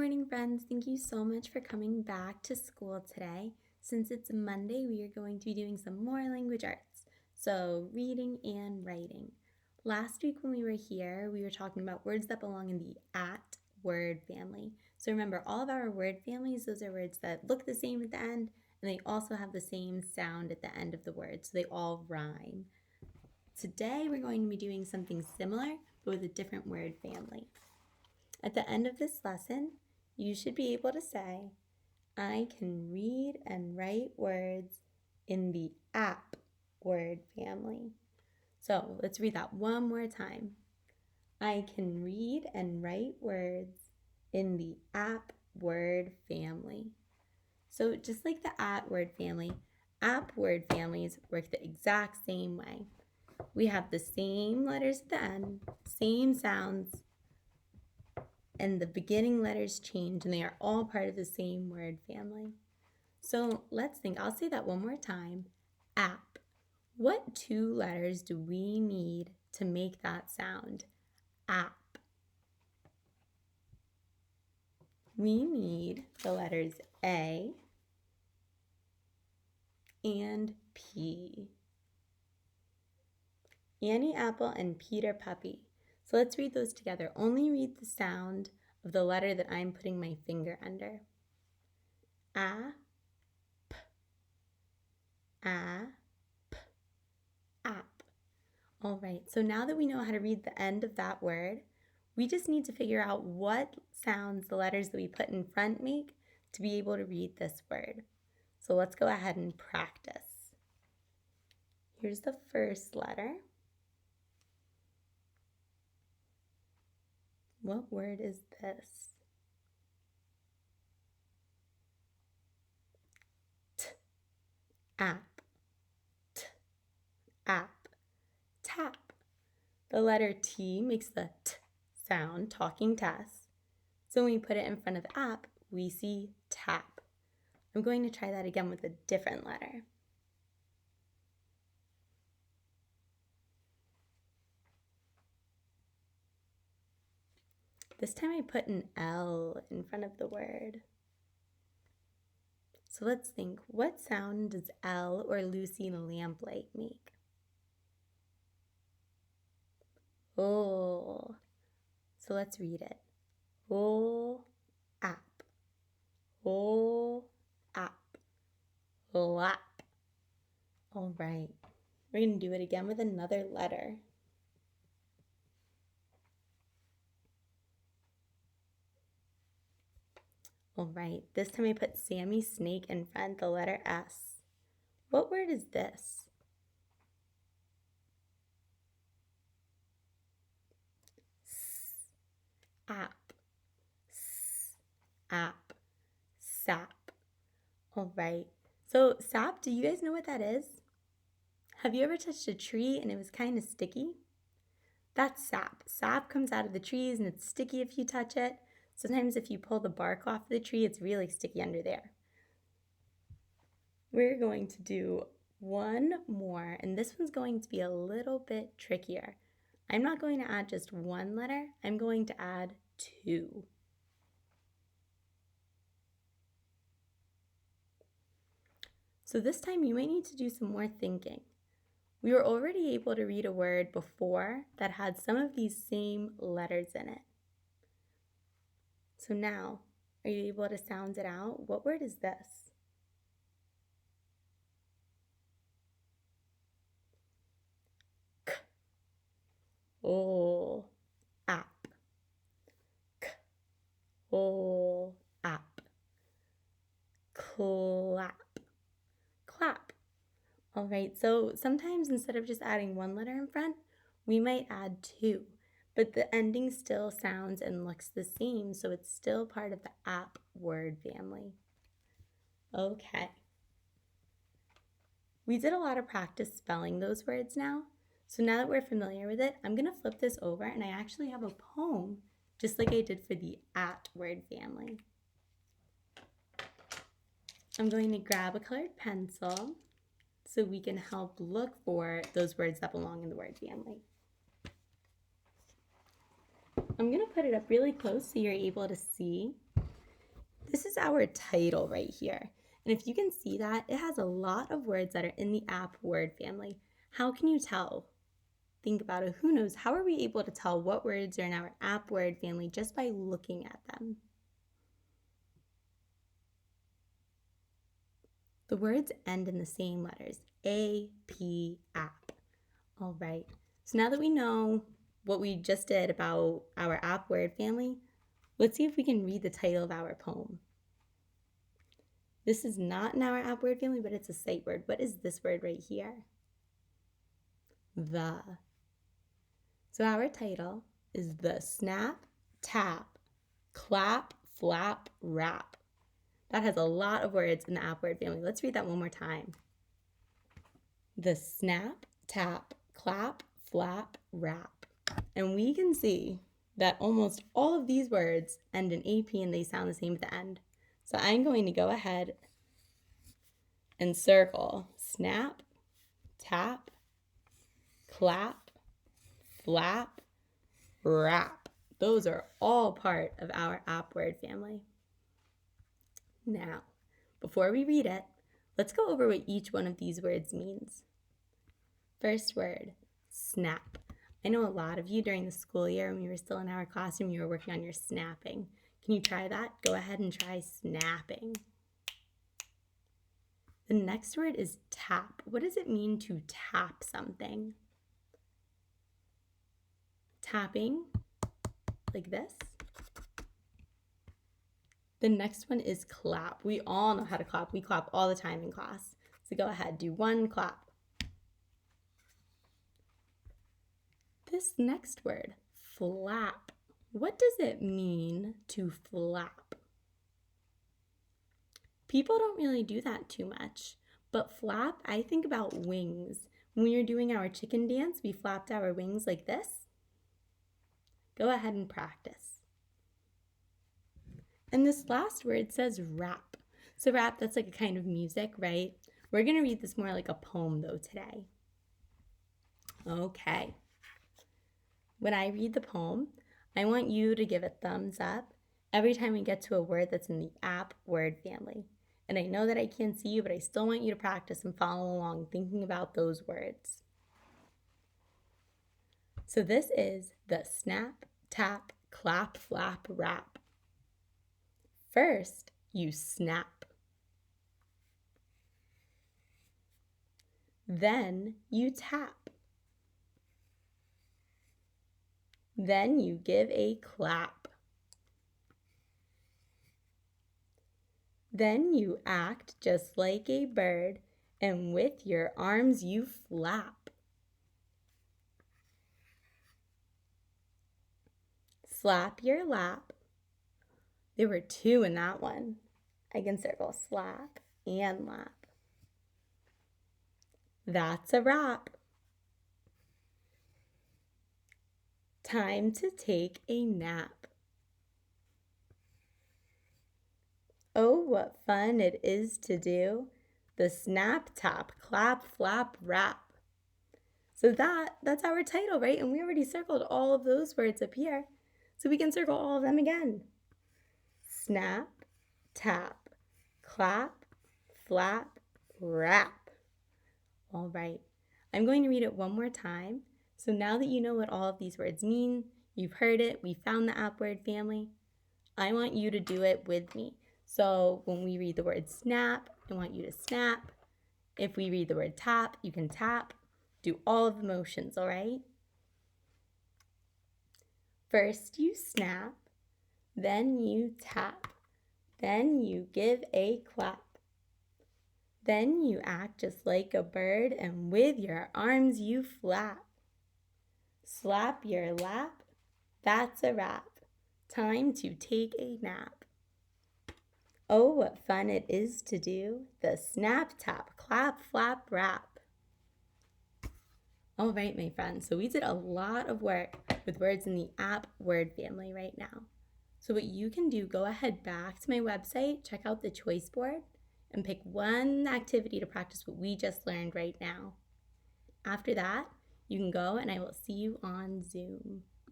morning, friends. Thank you so much for coming back to school today. Since it's Monday, we are going to be doing some more language arts, so reading and writing. Last week when we were here, we were talking about words that belong in the at word family. So remember, all of our word families, those are words that look the same at the end, and they also have the same sound at the end of the word, so they all rhyme. Today, we're going to be doing something similar, but with a different word family. At the end of this lesson, you should be able to say, I can read and write words in the app word family. So let's read that one more time. I can read and write words in the app word family. So just like the at word family, app word families work the exact same way. We have the same letters at the end, same sounds, and the beginning letters change, and they are all part of the same word family. So let's think. I'll say that one more time. App. What two letters do we need to make that sound? App. We need the letters A and P. Annie Apple and Peter Puppy. So let's read those together. Only read the sound of the letter that I'm putting my finger under. A, app. All right, so now that we know how to read the end of that word, we just need to figure out what sounds the letters that we put in front make to be able to read this word. So let's go ahead and practice. Here's the first letter. What word is this? T, app, t, app, tap. The letter T makes the t sound, talking test. So when we put it in front of app, we see tap. I'm going to try that again with a different letter. This time I put an L in front of the word. So let's think, what sound does L or Lucy lamplight make? Oh. So let's read it. Oh, app. Oh, app. Lap. All right. We're going to do it again with another letter. All right, this time I put Sammy Snake in front, the letter S. What word is this? S, app, S, app, sap. All right, so sap, do you guys know what that is? Have you ever touched a tree and it was kind of sticky? That's sap. Sap comes out of the trees and it's sticky if you touch it. Sometimes if you pull the bark off the tree, it's really sticky under there. We're going to do one more, and this one's going to be a little bit trickier. I'm not going to add just one letter, I'm going to add two. So this time you might need to do some more thinking. We were already able to read a word before that had some of these same letters in it. So now, are you able to sound it out? What word is this? K. Oh, app. K. Oh, app. Clap. Clap. All right, so sometimes instead of just adding one letter in front, we might add two, but the ending still sounds and looks the same, so it's still part of the app word family. Okay. We did a lot of practice spelling those words now, so now that we're familiar with it, I'm gonna flip this over and I actually have a poem just like I did for the at word family. I'm going to grab a colored pencil so we can help look for those words that belong in the word family. I'm going to put it up really close so you're able to see. This is our title right here. And if you can see that, it has a lot of words that are in the app word family. How can you tell? Think about it. Who knows? How are we able to tell what words are in our app word family just by looking at them? The words end in the same letters. A-P, app. All right. So now that we know what we just did about our app word family, let's see if we can read the title of our poem. This is not in our app word family, but it's a sight word. What is this word right here? The. So our title is the snap, tap, clap, flap, rap. That has a lot of words in the app word family. Let's read that one more time. The snap, tap, clap, flap, rap. And we can see that almost all of these words end in AP and they sound the same at the end. So I'm going to go ahead and circle snap, tap, clap, flap, rap. Those are all part of our app word family. Now, before we read it, let's go over what each one of these words means. First word, snap. I know a lot of you during the school year when you were still in our classroom, you were working on your snapping. Can you try that? Go ahead and try snapping. The next word is tap. What does it mean to tap something? Tapping, like this. The next one is clap. We all know how to clap. We clap all the time in class. So go ahead, do one clap. This next word, flap. What does it mean to flap? People don't really do that too much, but flap, I think about wings. When we were doing our chicken dance, we flapped our wings like this. Go ahead and practice. And this last word says rap. So rap, that's like a kind of music, right? We're going to read this more like a poem though today. Okay. When I read the poem, I want you to give a thumbs up every time we get to a word that's in the app word family. And I know that I can't see you, but I still want you to practice and follow along thinking about those words. So this is the snap, tap, clap, flap, rap. First, you snap. Then you tap. Then you give a clap. Then you act just like a bird, and with your arms you flap. Slap your lap. There were two in that one. I can circle slap and lap. That's a wrap. Time to take a nap. Oh, what fun it is to do the snap, tap, clap, flap, rap. So that's our title, right? And we already circled all of those words up here. So we can circle all of them again. Snap, tap, clap, flap, rap. All right, I'm going to read it one more time. So now that you know what all of these words mean, you've heard it, we found the app word family, I want you to do it with me. So when we read the word snap, I want you to snap. If we read the word tap, you can tap. Do all of the motions, all right? First you snap, then you tap, then you give a clap. Then you act just like a bird and with your arms you flap. Slap your lap, that's a wrap. Time to take a nap. Oh, what fun it is to do the snap, tap, clap, flap, rap. All right, my friends, so we did a lot of work with words in the app word family right now. So what you can do, go ahead back to my website, check out the choice board, and pick one activity to practice what we just learned right now. After that, you can go and I will see you on Zoom.